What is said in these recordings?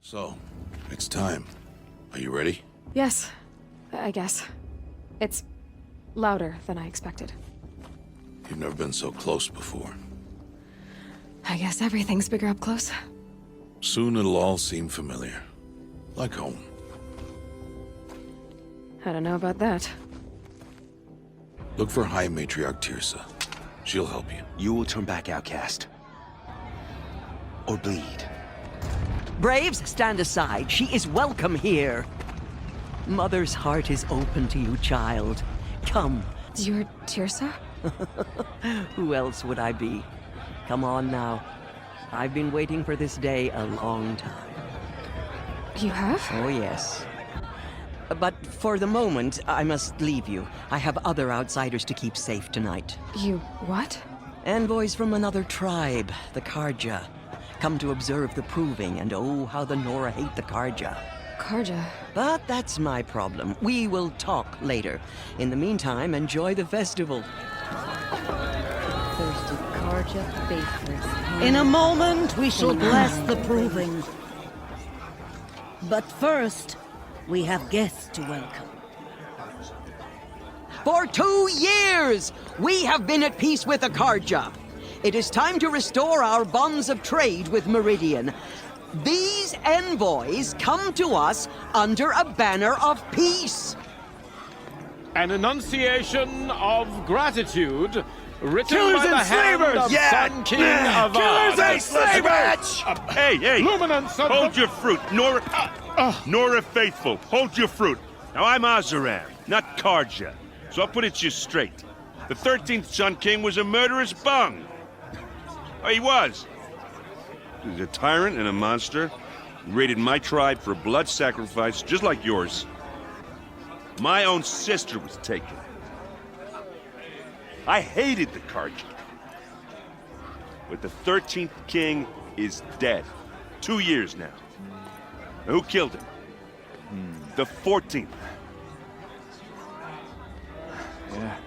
So, it's time. Are you ready? Yes, I guess. It's louder than I expected. You've never been so close before. I guess everything's bigger up close. Soon it'll all seem familiar. Like home. I don't know about that. Look for High Matriarch Tirsa. She'll help you. You will turn back, outcast. Or bleed. Braves, stand aside. She is welcome here. Mother's heart is open to you, child. Come. You're Tirsa? Who else would I be? Come on now. I've been waiting for this day a long time. You have? Oh, yes. But for the moment, I must leave you. I have other outsiders to keep safe tonight. You what? Envoys from another tribe, the Karja. Come to observe the proving, and oh, how the Nora hate the Karja. Karja? But that's my problem. We will talk later. In the meantime, enjoy the festival. Thirsty Karja faithless. In a moment, we shall bless the proving. But first, we have guests to welcome. For 2 years, we have been at peace with the Karja. It is time to restore our bonds of trade with Meridian. These envoys come to us under a banner of peace. An enunciation of gratitude written Killers by the and hand slavers! of Yeah! Sun King Avad. Killers and slavers! Hey! Luminance of Hold the... your fruit, Nora Faithful. Hold your fruit. Now I'm Azaram, not Karja. So I'll put it to you straight. The 13th Sun King was a murderous bung. Oh, he was. He was a tyrant and a monster. He raided my tribe for a blood sacrifice, just like yours. My own sister was taken. I hated the Karja. But the 13th king is dead. 2 years now. And who killed him? The 14th. Yeah.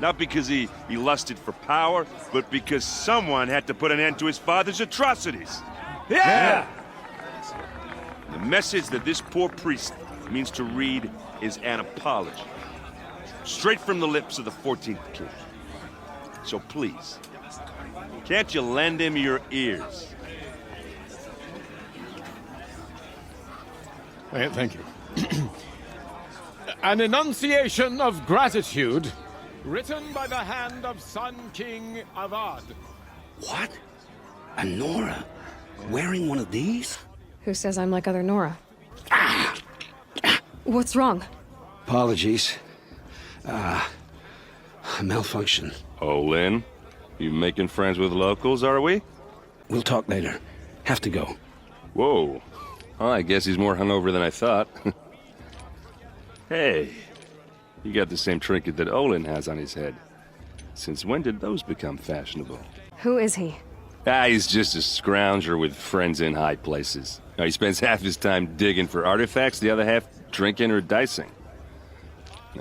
Not because he lusted for power, but because someone had to put an end to his father's atrocities. Yeah! The message that this poor priest means to read is an apology. Straight from the lips of the 14th king. So please, can't you lend him your ears? Thank you. An enunciation of gratitude written by the hand of Sun King Avad. What? A Nora? Wearing one of these? Who says I'm like other Nora? What's wrong? Apologies. Malfunction. Oh, Lynn, you making friends with locals, are we? We'll talk later. Have to go. Whoa. Well, I guess he's more hungover than I thought. Hey, you got the same trinket that Olin has on his head. Since when did those become fashionable? Who is he? He's just a scrounger with friends in high places. Now, he spends half his time digging for artifacts, the other half drinking or dicing.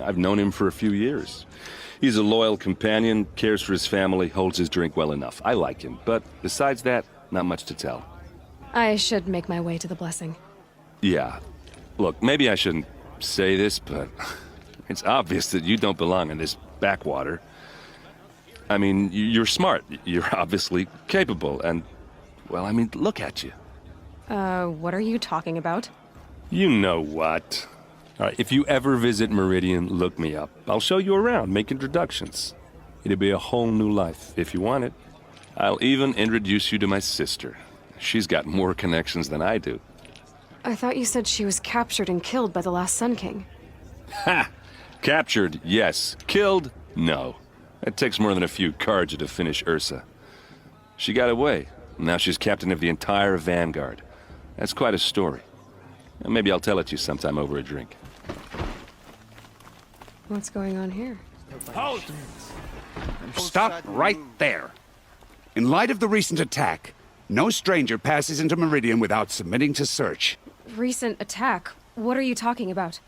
I've known him for a few years. He's a loyal companion, cares for his family, holds his drink well enough. I like him, but besides that, not much to tell. I should make my way to the blessing. Yeah. Look, maybe I shouldn't say this, but it's obvious that you don't belong in this backwater. I mean, you're smart. You're obviously capable, and, well, I mean, look at you. What are you talking about? You know what. All right, if you ever visit Meridian, look me up. I'll show you around, make introductions. It'll be a whole new life, if you want it. I'll even introduce you to my sister. She's got more connections than I do. I thought you said she was captured and killed by the last Sun King. Ha! Captured, yes. Killed, no. It takes more than a few Karja to finish Ursa. She got away. Now she's captain of the entire Vanguard. That's quite a story. Maybe I'll tell it to you sometime over a drink. What's going on here? Halt! Stop right there. In light of the recent attack, no stranger passes into Meridian without submitting to search. Recent attack? What are you talking about?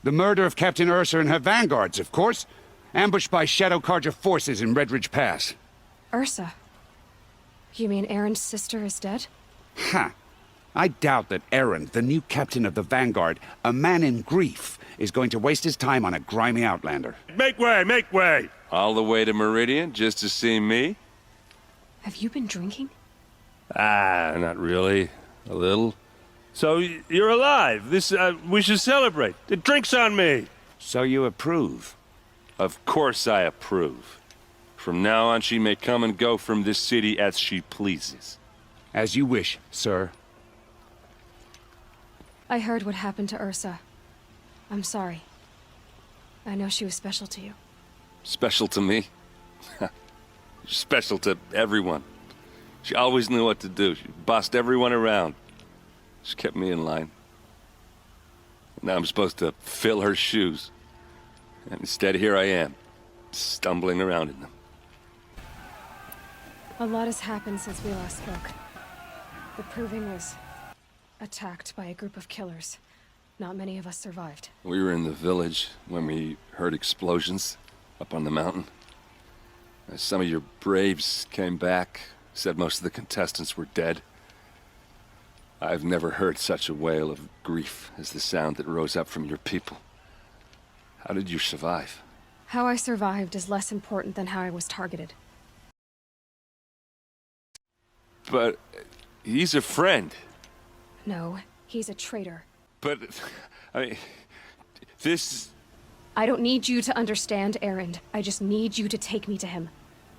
The murder of Captain Ursa and her vanguards, of course. Ambushed by Shadow Karja forces in Redridge Pass. Ursa? You mean Erend's sister is dead? Ha! I doubt that Erend, the new captain of the Vanguard, a man in grief, is going to waste his time on a grimy outlander. Make way, make way! All the way to Meridian just to see me? Have you been drinking? Not really. A little. So, you're alive. We should celebrate. The drink's on me. So you approve? Of course I approve. From now on, she may come and go from this city as she pleases. As you wish, sir. I heard what happened to Ursa. I'm sorry. I know she was special to you. Special to me? Special to everyone. She always knew what to do. She bossed everyone around. She kept me in line. Now I'm supposed to fill her shoes. And instead, here I am, stumbling around in them. A lot has happened since we last spoke. The Proving was attacked by a group of killers. Not many of us survived. We were in the village when we heard explosions up on the mountain. Some of your braves came back, said most of the contestants were dead. I've never heard such a wail of grief as the sound that rose up from your people. How did you survive? How I survived is less important than how I was targeted. But he's a friend. No, he's a traitor. But, I mean, this... I don't need you to understand, Erend. I just need you to take me to him.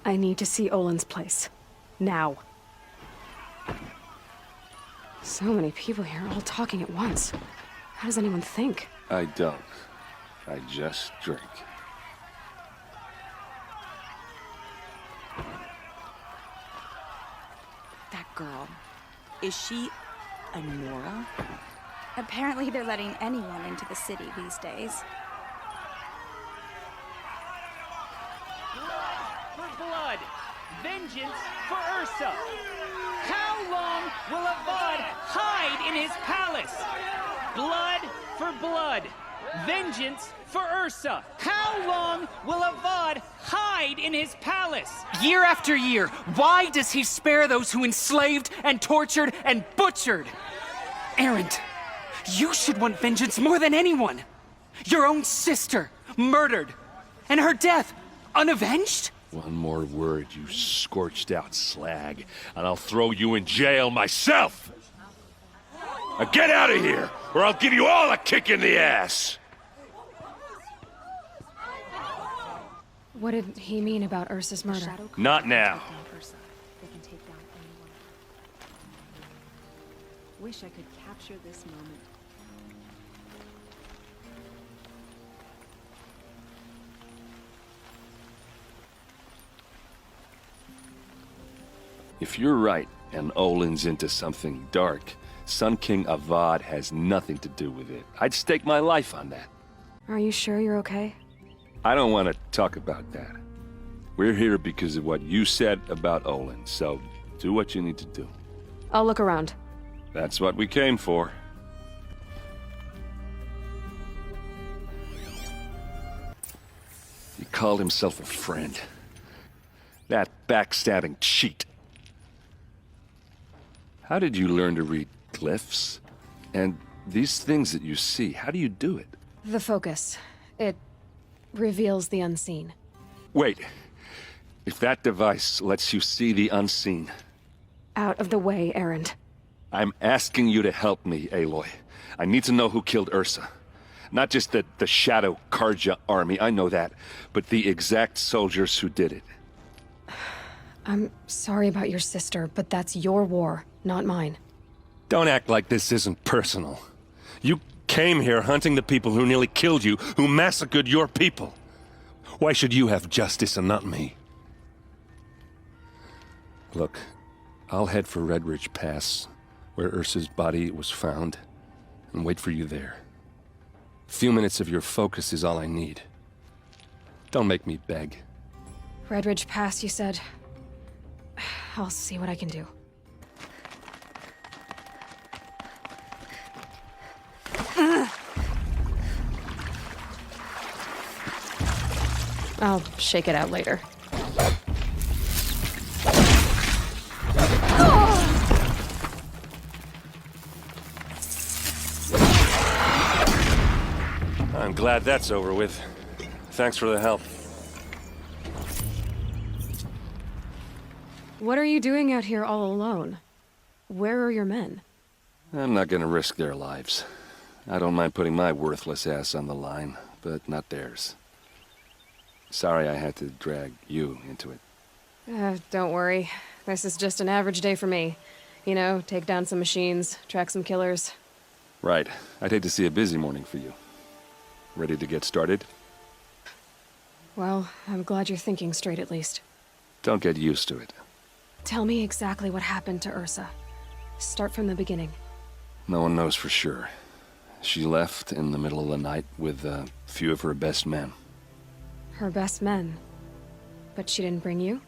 I need to see Olin's place. Now. So many people here, all talking at once. How does anyone think? I don't. I just drink. That girl. Is she a Nora? Apparently they're letting anyone into the city these days. For blood! Vengeance for Ursa! How long will Avad hide in his palace? Blood for blood! Vengeance for Ursa! How long will Avad hide in his palace? Year after year, why does he spare those who enslaved and tortured and butchered? Erend, you should want vengeance more than anyone. Your own sister, murdered, and her death, unavenged? One more word, you scorched out slag, and I'll throw you in jail myself! Now get out of here, or I'll give you all a kick in the ass! What did he mean about Ursa's murder? Not now. Wish I could capture this moment. If you're right, and Olin's into something dark, Sun King Avad has nothing to do with it. I'd stake my life on that. Are you sure you're okay? I don't want to talk about that. We're here because of what you said about Olin, so do what you need to do. I'll look around. That's what we came for. He called himself a friend. That backstabbing cheat. How did you learn to read glyphs? And these things that you see, how do you do it? The focus. It reveals the unseen. Wait. If that device lets you see the unseen... Out of the way, Erend. I'm asking you to help me, Aloy. I need to know who killed Ursa. Not just the Shadow Karja army, I know that, but the exact soldiers who did it. I'm sorry about your sister, but that's your war, not mine. Don't act like this isn't personal. You came here hunting the people who nearly killed you, who massacred your people. Why should you have justice and not me? Look, I'll head for Red Ridge Pass, where Ursa's body was found, and wait for you there. A few minutes of your focus is all I need. Don't make me beg. Red Ridge Pass, you said? I'll see what I can do. I'll shake it out later. glad that's over with. Thanks for the help. What are you doing out here all alone? Where are your men? I'm not gonna risk their lives. I don't mind putting my worthless ass on the line, but not theirs. Sorry I had to drag you into it. Don't worry. This is just an average day for me. You know, take down some machines, track some killers. Right. I'd hate to see a busy morning for you. Ready to get started? Well, I'm glad you're thinking straight at least. Don't get used to it. Tell me exactly what happened to Ursa. Start from the beginning. No one knows for sure. She left in the middle of the night with a few of her best men. Her best men? But she didn't bring you?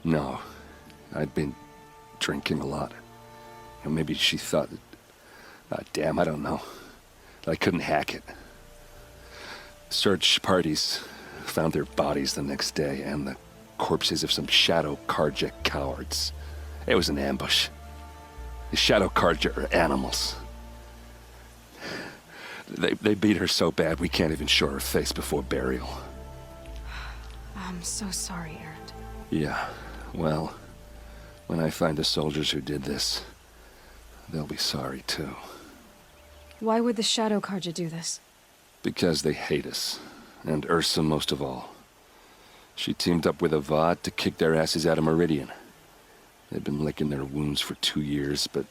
No. I'd been drinking a lot. And maybe she thought that... damn, I don't know. I couldn't hack it. Search parties found their bodies the next day and the corpses of some Shadow Karja cowards. It was an ambush. The Shadow Karja are animals. They beat her so bad we can't even show her face before burial. I'm so sorry, Erend. Yeah, well, when I find the soldiers who did this, they'll be sorry too. Why would the Shadow Karja do this? Because they hate us, and Ursa most of all. She teamed up with Avad to kick their asses out of Meridian. They've been licking their wounds for 2 years, but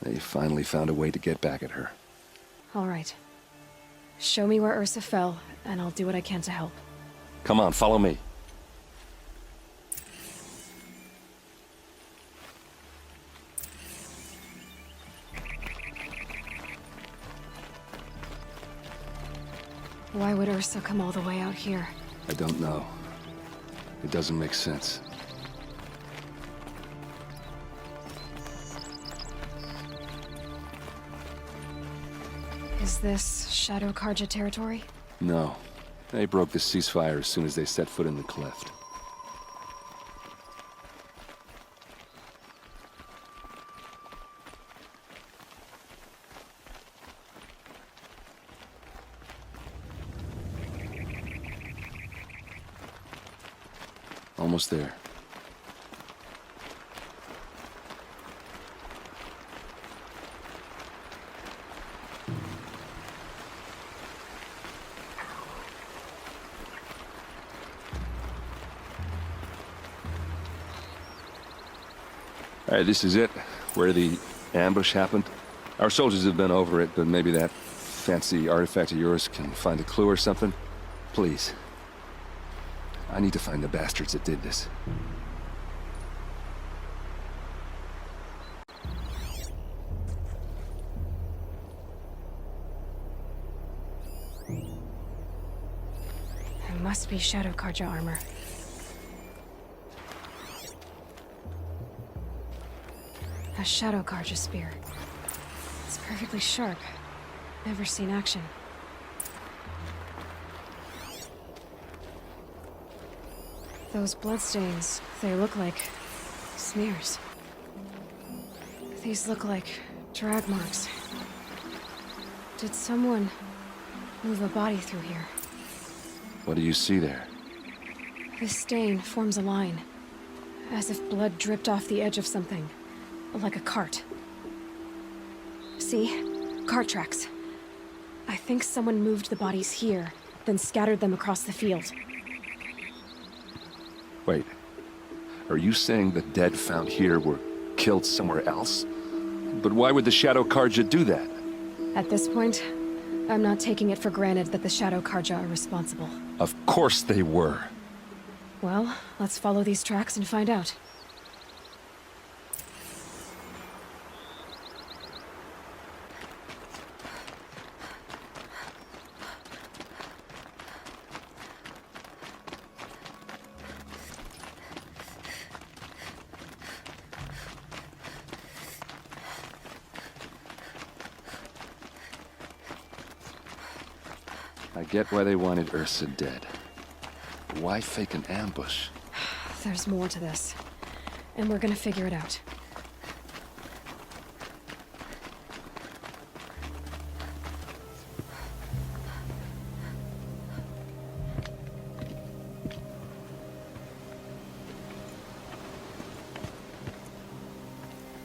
they finally found a way to get back at her. All right. Show me where Ursa fell, and I'll do what I can to help. Come on, follow me. Why would Ursa come all the way out here? I don't know. It doesn't make sense. Is this Shadow Karja territory? No. They broke the ceasefire as soon as they set foot in the cleft. Almost there. All right, this is it, where the ambush happened. Our soldiers have been over it, but maybe that fancy artifact of yours can find a clue or something. Please. I need to find the bastards that did this. It must be Shadow Karja armor. A Shadow Karja spear. It's perfectly sharp. Never seen action. Those bloodstains, they look like smears. These look like drag marks. Did someone move a body through here? What do you see there? This stain forms a line, as if blood dripped off the edge of something, like a cart. See? Cart tracks. I think someone moved the bodies here, then scattered them across the field. Wait. Are you saying the dead found here were killed somewhere else? But why would the Shadow Karja do that? At this point, I'm not taking it for granted that the Shadow Karja are responsible. Of course they were. Well, let's follow these tracks and find out. I get why they wanted Ursa dead. But why fake an ambush? There's more to this, and we're gonna figure it out.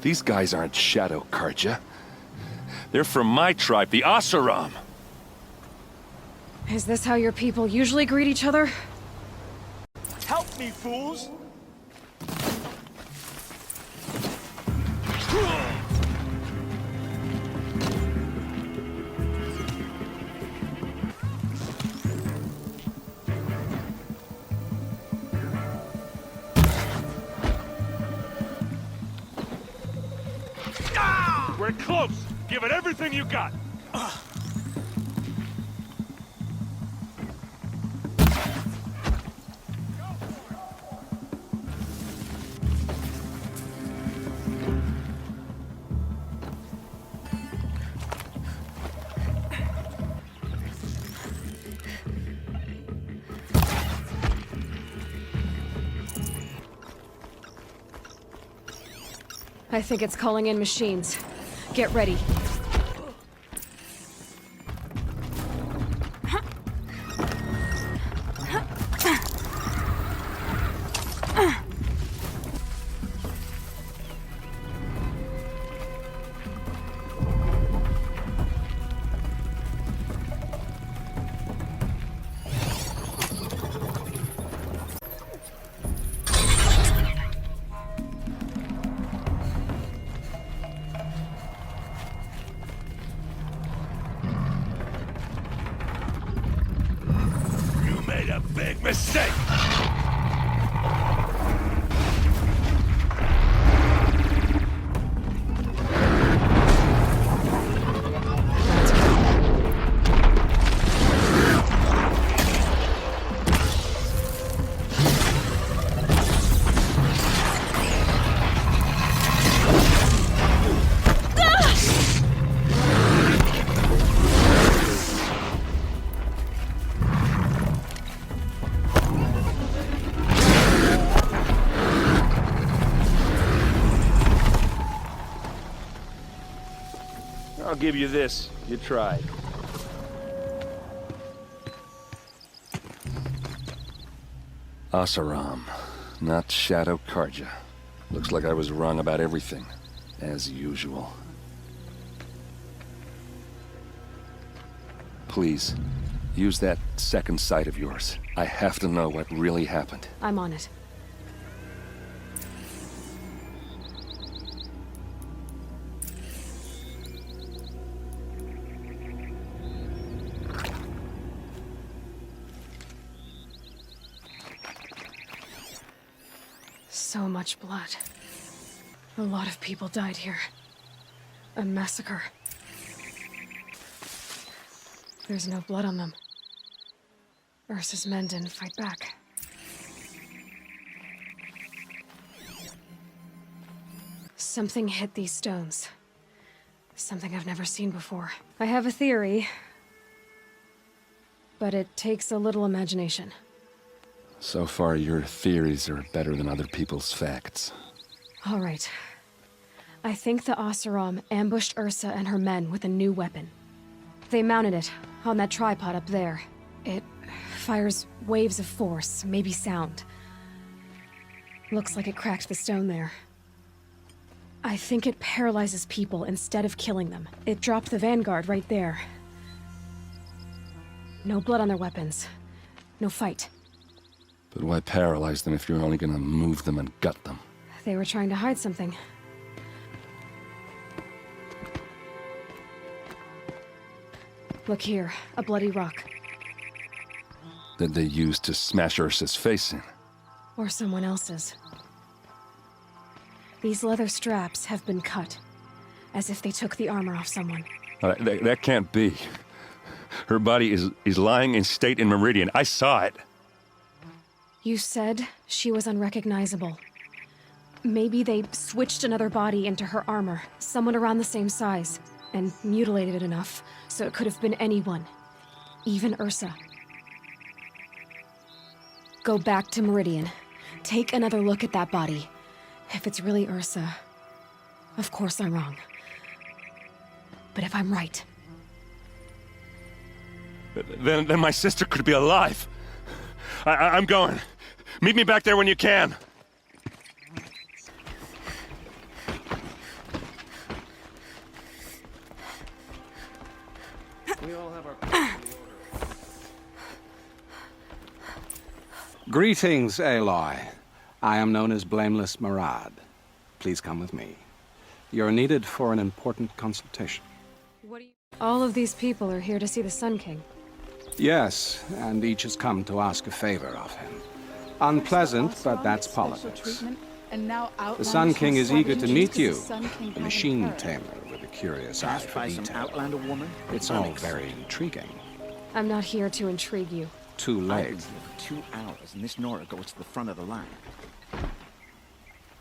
These guys aren't Shadow Karja. They're from my tribe, the Oseram. Is this how your people usually greet each other? Help me, fools! We're close! Give it everything you got! I think it's calling in machines. Get ready. Made a big mistake! I'll give you this. You tried. Oseram, not Shadow Karja. Looks like I was wrong about everything, as usual. Please, use that second sight of yours. I have to know what really happened. I'm on it. So much blood. A lot of people died here. A massacre. There's no blood on them. Ursa's men didn't fight back. Something hit these stones. Something I've never seen before. I have a theory, but it takes a little imagination. So far, your theories are better than other people's facts. All right. I think the Oseram ambushed Ursa and her men with a new weapon. They mounted it on that tripod up there. It fires waves of force, maybe sound. Looks like it cracked the stone there. I think it paralyzes people instead of killing them. It dropped the vanguard right there. No blood on their weapons. No fight. But why paralyze them if you're only gonna move them and gut them? They were trying to hide something. Look here, a bloody rock. That they used to smash Ursa's face in. Or someone else's. These leather straps have been cut, as if they took the armor off someone. That can't be. Her body is lying in state in Meridian. I saw it. You said she was unrecognizable. Maybe they switched another body into her armor, someone around the same size, and mutilated it enough so it could have been anyone, even Ursa. Go back to Meridian. Take another look at that body. If it's really Ursa, of course I'm wrong. But if I'm right... Then my sister could be alive. I'm going. Meet me back there when you can. Greetings, Aloy. I am known as Blameless Murad. Please come with me. You're needed for an important consultation. All of these people are here to see the Sun King. Yes, and each has come to ask a favor of him. Unpleasant, but that's politics. The Sun King is eager to meet you, the machine tamer with a curious eye for detail. It's all very intriguing. I'm not here to intrigue you. Too late. I've been here for 2 hours, and this Nora goes to the front of the line.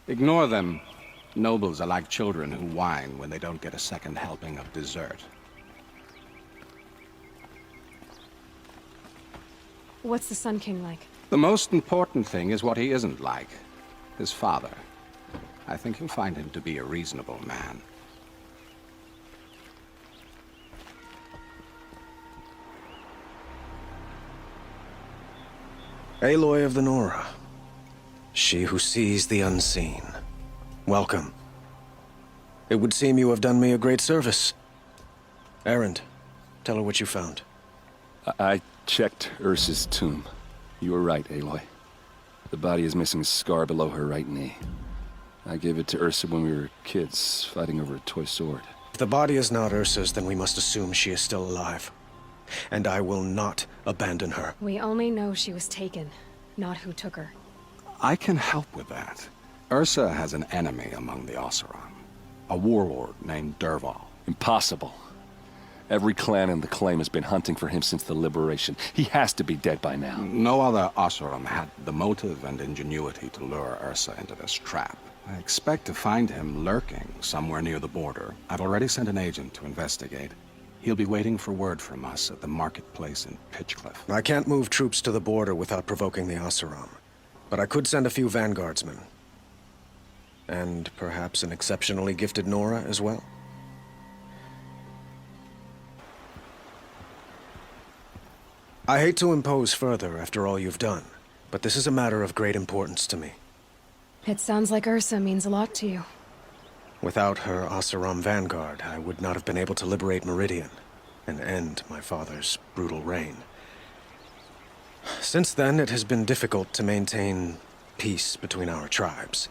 Ignore them. Nobles are like children who whine when they don't get a second helping of dessert. What's the Sun King like? The most important thing is what he isn't like. His father. I think you'll find him to be a reasonable man. Aloy of the Nora. She who sees the unseen. Welcome. It would seem you have done me a great service. Erend, tell her what you found. I checked Ursa's tomb. You were right, Aloy. The body is missing a scar below her right knee. I gave it to Ursa when we were kids, fighting over a toy sword. If the body is not Ursa's, then we must assume she is still alive. And I will not abandon her. We only know she was taken, not who took her. I can help with that. Ursa has an enemy among the Oseram. A warlord named Dervahl. Impossible. Every clan in the claim has been hunting for him since the liberation. He has to be dead by now. No other Oseram had the motive and ingenuity to lure Ursa into this trap. I expect to find him lurking somewhere near the border. I've already sent an agent to investigate. He'll be waiting for word from us at the marketplace in Pitchcliff. I can't move troops to the border without provoking the Oseram. But I could send a few vanguardsmen. And perhaps an exceptionally gifted Nora as well. I hate to impose further after all you've done, but this is a matter of great importance to me. It sounds like Ursa means a lot to you. Without her Oseram vanguard, I would not have been able to liberate Meridian and end my father's brutal reign. Since then, it has been difficult to maintain peace between our tribes.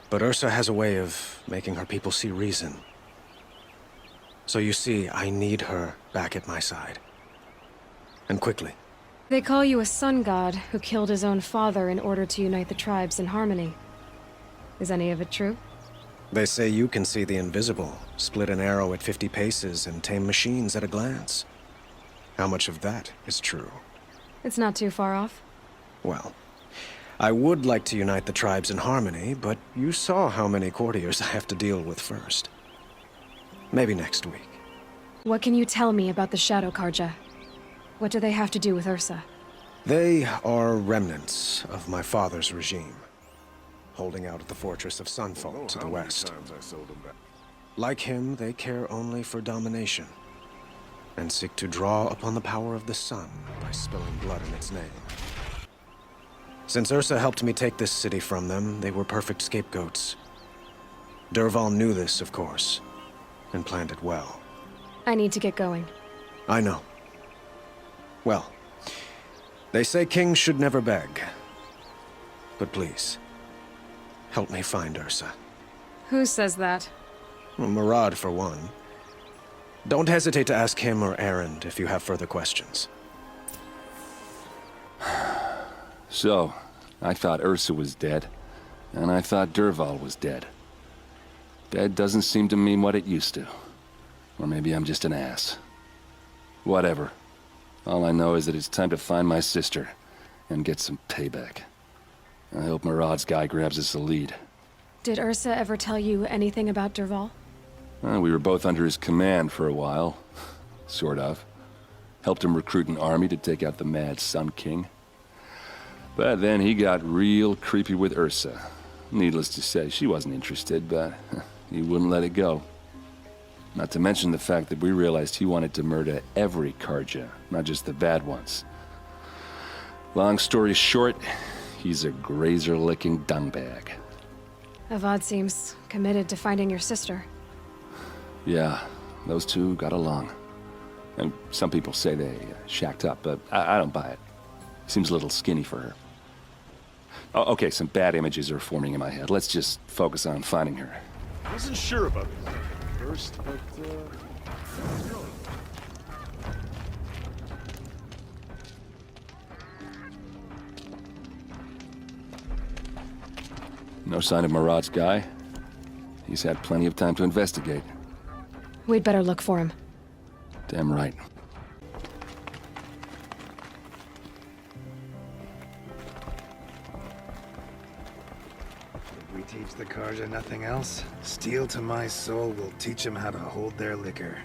But Ursa has a way of making her people see reason. So you see, I need her back at my side. And quickly. They call you a sun god who killed his own father in order to unite the tribes in harmony. Is any of it true? They say you can see the invisible, split an arrow at 50 paces, and tame machines at a glance. How much of that is true? It's not too far off. Well, I would like to unite the tribes in harmony, but you saw how many courtiers I have to deal with first. Maybe next week. What can you tell me about the Shadow Karja? What do they have to do with Ursa? They are remnants of my father's regime, holding out at the fortress of Sunfall to the west. Like him, they care only for domination, and seek to draw upon the power of the sun by spilling blood in its name. Since Ursa helped me take this city from them, they were perfect scapegoats. Dervahl knew this, of course, and planned it well. I need to get going. I know. Well, they say kings should never beg. But please, help me find Ursa. Who says that? Well, Murad, for one. Don't hesitate to ask him or Erend if you have further questions. So, I thought Ursa was dead, and I thought Dervahl was dead. Dead doesn't seem to mean what it used to. Or maybe I'm just an ass. Whatever. All I know is that it's time to find my sister and get some payback. I hope Murad's guy grabs us a lead. Did Ursa ever tell you anything about Dervahl? We were both under his command for a while. Sort of. Helped him recruit an army to take out the mad Sun King. But then he got real creepy with Ursa. Needless to say, she wasn't interested, but he wouldn't let it go. Not to mention the fact that we realized he wanted to murder every Karja, not just the bad ones. Long story short, he's a grazer-licking dungbag. Avad seems committed to finding your sister. Yeah, those two got along. And some people say they shacked up, but I don't buy it. Seems a little skinny for her. Oh, okay, some bad images are forming in my head. Let's just focus on finding her. I wasn't sure about this at first, but, No sign of Murad's guy. He's had plenty of time to investigate. We'd better look for him. Damn right. If we teach the Karja nothing else, steel to my soul will teach them how to hold their liquor.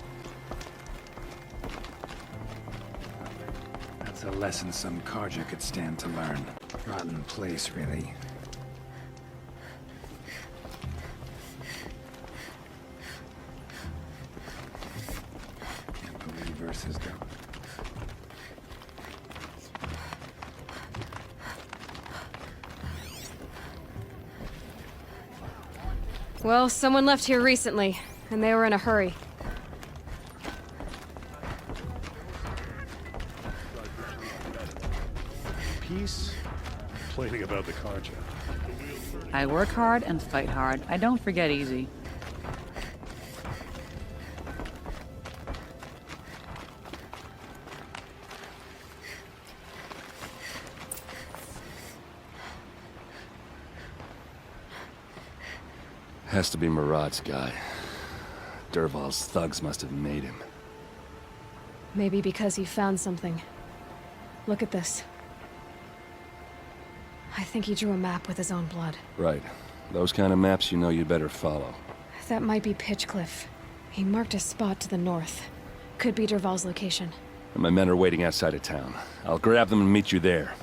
That's a lesson some Karja could stand to learn. Rotten place, really. Versus go. Well, someone left here recently, and they were in a hurry. peace, complaining about the Karja. I work hard and fight hard. I don't forget easy. Has to be Murad's guy. Dervahl's thugs must have made him. Maybe because he found something. Look at this. I think he drew a map with his own blood. Right. Those kind of maps you know you'd better follow. That might be Pitchcliff. He marked a spot to the north. Could be Dervahl's location. And my men are waiting outside of town. I'll grab them and meet you there.